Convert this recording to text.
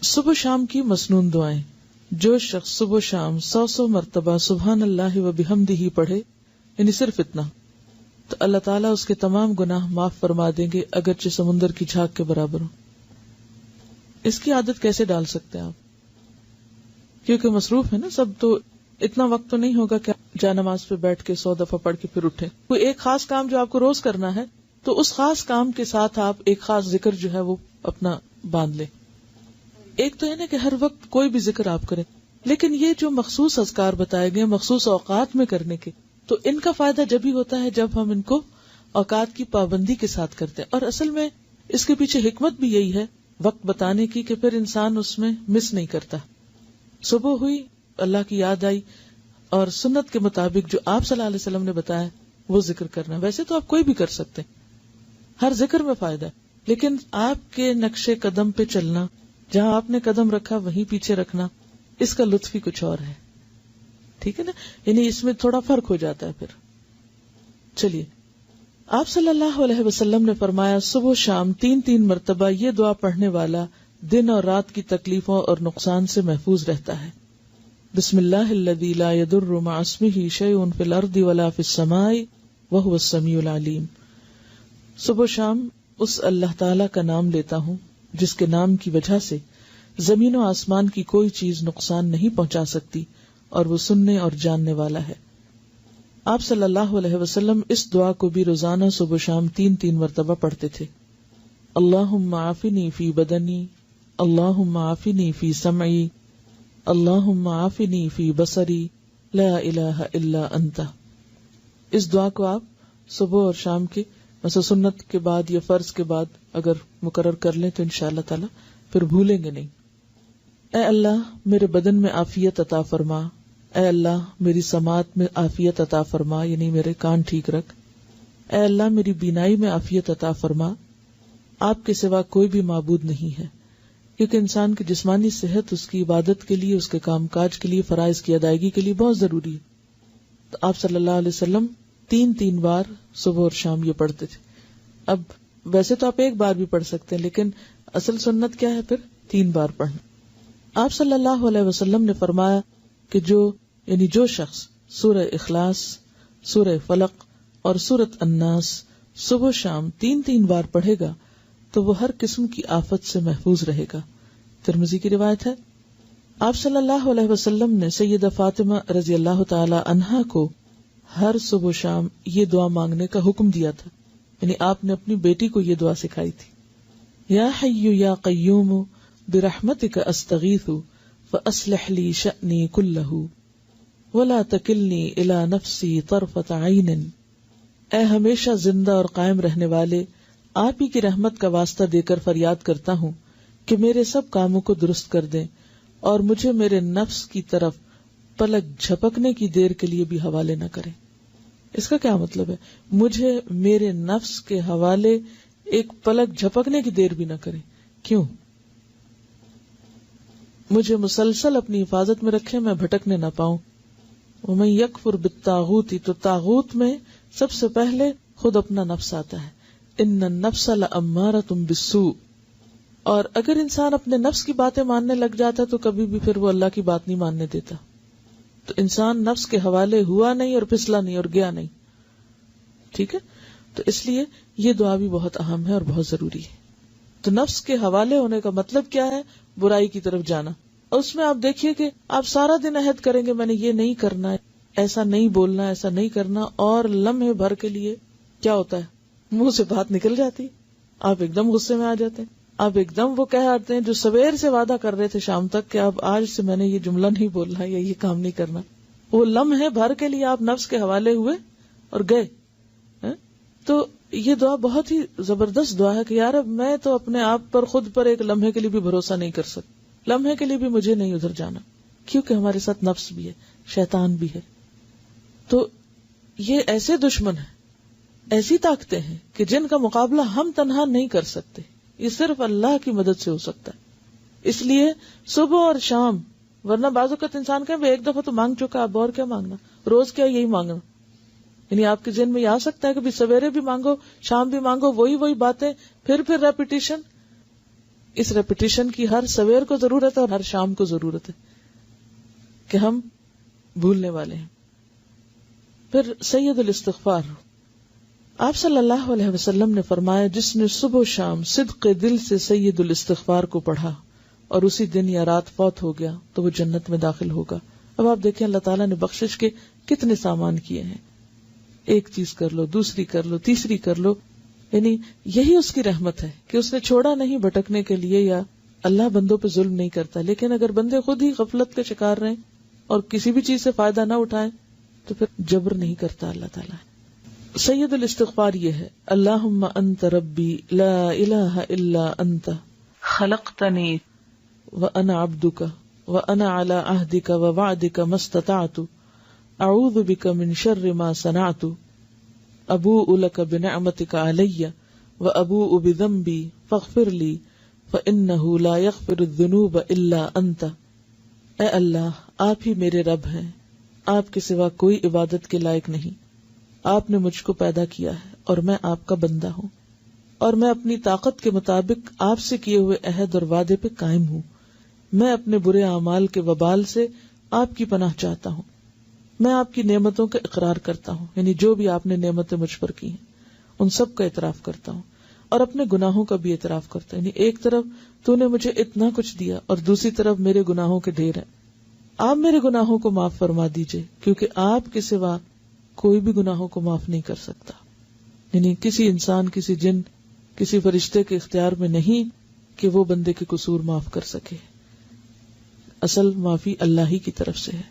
صبح شام کی مسنون دعائیں. جو شخص صبح شام 100 مرتبہ سبحان اللہ و بحمدہ پڑھے، یعنی صرف اتنا، تو اللہ تعالیٰ اس کے تمام گناہ معاف فرما دیں گے، اگرچہ سمندر کی جھاگ کے برابر ہو. اس کی عادت کیسے ڈال سکتے ہیں آپ؟ کیونکہ مصروف ہے نا سب، تو اتنا وقت تو نہیں ہوگا کہ جا نماز پہ بیٹھ کے 100 دفعہ پڑھ کے پھر اٹھے. کوئی ایک خاص کام جو آپ کو روز کرنا ہے، تو اس خاص کام کے ساتھ آپ ایک خاص ذکر جو ہے وہ اپنا باندھ لیں. ایک تو ہے نا کہ ہر وقت کوئی بھی ذکر آپ کریں، لیکن یہ جو مخصوص اذکار بتائے گئے مخصوص اوقات میں کرنے کے، تو ان کا فائدہ جب ہی ہوتا ہے جب ہم ان کو اوقات کی پابندی کے ساتھ کرتے ہیں. اور اصل میں اس کے پیچھے حکمت بھی یہی ہے وقت بتانے کی، کہ پھر انسان اس میں مس نہیں کرتا. صبح ہوئی، اللہ کی یاد آئی، اور سنت کے مطابق جو آپ صلی اللہ علیہ وسلم نے بتایا وہ ذکر کرنا. ویسے تو آپ کوئی بھی کر سکتے ہیں، ہر ذکر میں فائدہ ہے، لیکن آپ کے نقش قدم پہ چلنا، جہاں آپ نے قدم رکھا وہیں پیچھے رکھنا، اس کا لطف ہی کچھ اور ہے. ٹھیک ہے نا، یعنی اس میں تھوڑا فرق ہو جاتا ہے. پھر چلیے، آپ صلی اللہ علیہ وسلم نے فرمایا صبح و شام 3 مرتبہ یہ دعا پڑھنے والا دن اور رات کی تکلیفوں اور نقصان سے محفوظ رہتا ہے. بسم اللہ الذی لا یضر مع اسمہ شیء فی الارض ولا فی السماء وہو السمیع العلیم. صبح و شام اس اللہ تعالی کا نام لیتا ہوں جس کے نام کی وجہ سے زمین و آسمان کی کوئی چیز نقصان نہیں پہنچا سکتی، اور وہ سننے اور جاننے والا ہے. آپ صلی اللہ علیہ وسلم اس دعا کو بھی روزانہ صبح و شام 3 مرتبہ پڑھتے تھے. اللہم عافنی فی بدنی، اللہم عافنی فی سمعی، اللہم عافنی فی بصری، لا الہ الا انت. اس دعا کو آپ صبح اور شام کے مثلا سنت کے بعد یا فرض کے بعد اگر مقرر کر لیں تو انشاءاللہ تعالی پھر بھولیں گے نہیں. اے اللہ میرے بدن میں عافیت عطا فرما، اے اللہ میری سماعت میں عافیت عطا فرما، یعنی میرے کان ٹھیک رکھ. اے اللہ میری بینائی میں عافیت عطا فرما. آپ کے سوا کوئی بھی معبود نہیں ہے، کیونکہ انسان کی جسمانی صحت اس کی عبادت کے لیے، اس کے کام کاج کے لیے، فرائض کی ادائیگی کے لیے بہت ضروری ہے. تو آپ صلی اللہ علیہ وسلم 3 بار صبح اور شام یہ پڑھتے تھے. اب ویسے تو آپ ایک بار بھی پڑھ سکتے ہیں، لیکن اصل سنت کیا ہے؟ پھر 3 بار پڑھنا. آپ صلی اللہ علیہ وسلم نے فرمایا کہ جو شخص سورہ اخلاص، سورہ فلق اور سورۃ الناس صبح شام 3 بار پڑھے گا تو وہ ہر قسم کی آفت سے محفوظ رہے گا. ترمذی کی روایت ہے. آپ صلی اللہ علیہ وسلم نے سیدہ فاطمہ رضی اللہ تعالی عنہا کو ہر صبح شام یہ دعا مانگنے کا حکم دیا تھا، یعنی آپ نے اپنی بیٹی کو یہ دعا سکھائی تھی. یا حی یا قیوم برحمتک استغیث فاصلح لی شأنی کلہ ولا تکلنی الی نفسی طرفۃ عین. اے ہمیشہ زندہ اور قائم رہنے والے، آپ ہی کی رحمت کا واسطہ دے کر فریاد کرتا ہوں کہ میرے سب کاموں کو درست کر دیں اور مجھے میرے نفس کی طرف پلک جھپکنے کی دیر کے لیے بھی حوالے نہ کریں. اس کا کیا مطلب ہے؟ مجھے میرے نفس کے حوالے ایک پلک جھپکنے کی دیر بھی نہ کریں. کیوں؟ مجھے مسلسل اپنی حفاظت میں رکھیں، میں بھٹکنے نہ پاؤں. ومن یکفر بالطاغوت، تو طاغوت میں سب سے پہلے خود اپنا نفس آتا ہے. ان النفس لامارۃ بالسوء. اور اگر انسان اپنے نفس کی باتیں ماننے لگ جاتا ہے تو کبھی بھی پھر وہ اللہ کی بات نہیں ماننے دیتا. تو انسان نفس کے حوالے ہوا نہیں اور پھسلا نہیں اور گیا نہیں. ٹھیک ہے، تو اس لیے یہ دعا بھی بہت اہم ہے اور بہت ضروری ہے. تو نفس کے حوالے ہونے کا مطلب کیا ہے؟ برائی کی طرف جانا. اور اس میں آپ دیکھیے کہ آپ سارا دن عہد کریں گے میں نے یہ نہیں کرنا ہے، ایسا نہیں بولنا، ایسا نہیں کرنا، اور لمحے بھر کے لیے کیا ہوتا ہے؟ منہ سے بات نکل جاتی، آپ ایک دم غصے میں آ جاتے ہیں، آپ ایک دم وہ کہہ آتے ہیں جو سویر سے وعدہ کر رہے تھے شام تک کہ اب آج سے میں نے یہ جملہ نہیں بولنا یا یہ کام نہیں کرنا. وہ لمحے بھر کے لیے آپ نفس کے حوالے ہوئے اور گئے. تو یہ دعا بہت ہی زبردست دعا ہے کہ یار اب میں تو اپنے آپ پر، خود پر ایک لمحے کے لیے بھی بھروسہ نہیں کر سکتا، لمحے کے لیے بھی مجھے نہیں ادھر جانا، کیونکہ ہمارے ساتھ نفس بھی ہے، شیطان بھی ہے. تو یہ ایسے دشمن ہیں، ایسی طاقتیں ہیں کہ جن کا مقابلہ ہم تنہا نہیں کر سکتے، یہ صرف اللہ کی مدد سے ہو سکتا ہے. اس لیے صبح اور شام، ورنہ بعض اوقات انسان کہیں ایک دفعہ تو مانگ چکا، اب اور کیا مانگنا، روز کیا یہی مانگنا. یعنی آپ کے ذہن میں یہ آ سکتا ہے کہ سویرے بھی مانگو، شام بھی مانگو، وہی باتیں، پھر ریپیٹیشن. اس ریپیٹیشن کی ہر سویر کو ضرورت ہے اور ہر شام کو ضرورت ہے کہ ہم بھولنے والے ہیں. پھر سید الاستغفار. آپ صلی اللہ علیہ وسلم نے فرمایا جس نے صبح و شام صدق دل سے سید الاستغفار کو پڑھا اور اسی دن یا رات فوت ہو گیا تو وہ جنت میں داخل ہوگا. اب آپ دیکھیں اللہ تعالیٰ نے بخشش کے کتنے سامان کیے ہیں. ایک چیز کر لو، دوسری کر لو، تیسری کر لو. یعنی یہی اس کی رحمت ہے کہ اس نے چھوڑا نہیں بھٹکنے کے لیے، یا اللہ بندوں پہ ظلم نہیں کرتا. لیکن اگر بندے خود ہی غفلت کے شکار رہیں اور کسی بھی چیز سے فائدہ نہ اٹھائیں تو پھر جبر نہیں کرتا اللہ تعالیٰ. سید الاستغفار یہ ہے: اللہم انت ربی لا الہ الا انت خلقتنی وانا عبدک وانا علی عہدک ووعدک ما استطعت اعوذ بک من شر ما صنعت ابوء لک بنعمتک علی وابوء بذنبی فاغفر لی فانہ لا یغفر الذنوب الا انت. اے اللہ، آپ ہی میرے رب ہیں، آپ کے سوا کوئی عبادت کے لائق نہیں. آپ نے مجھ کو پیدا کیا ہے اور میں آپ کا بندہ ہوں، اور میں اپنی طاقت کے مطابق آپ سے کیے ہوئے عہد اور وعدے پہ قائم ہوں. میں اپنے برے اعمال کے وبال سے آپ کی پناہ چاہتا ہوں. میں آپ کی نعمتوں کا اقرار کرتا ہوں، یعنی جو بھی آپ نے نعمتیں مجھ پر کی ہیں ان سب کا اعتراف کرتا ہوں، اور اپنے گناہوں کا بھی اعتراف کرتا ہوں. یعنی ایک طرف تو نے مجھے اتنا کچھ دیا اور دوسری طرف میرے گناہوں کے ڈھیر ہیں. آپ میرے گناہوں کو معاف فرما دیجئے، کیونکہ آپ کے سوا کوئی بھی گناہوں کو معاف نہیں کر سکتا. یعنی کسی انسان، کسی جن، کسی فرشتے کے اختیار میں نہیں کہ وہ بندے کے قصور معاف کر سکے. اصل معافی اللہ ہی کی طرف سے ہے.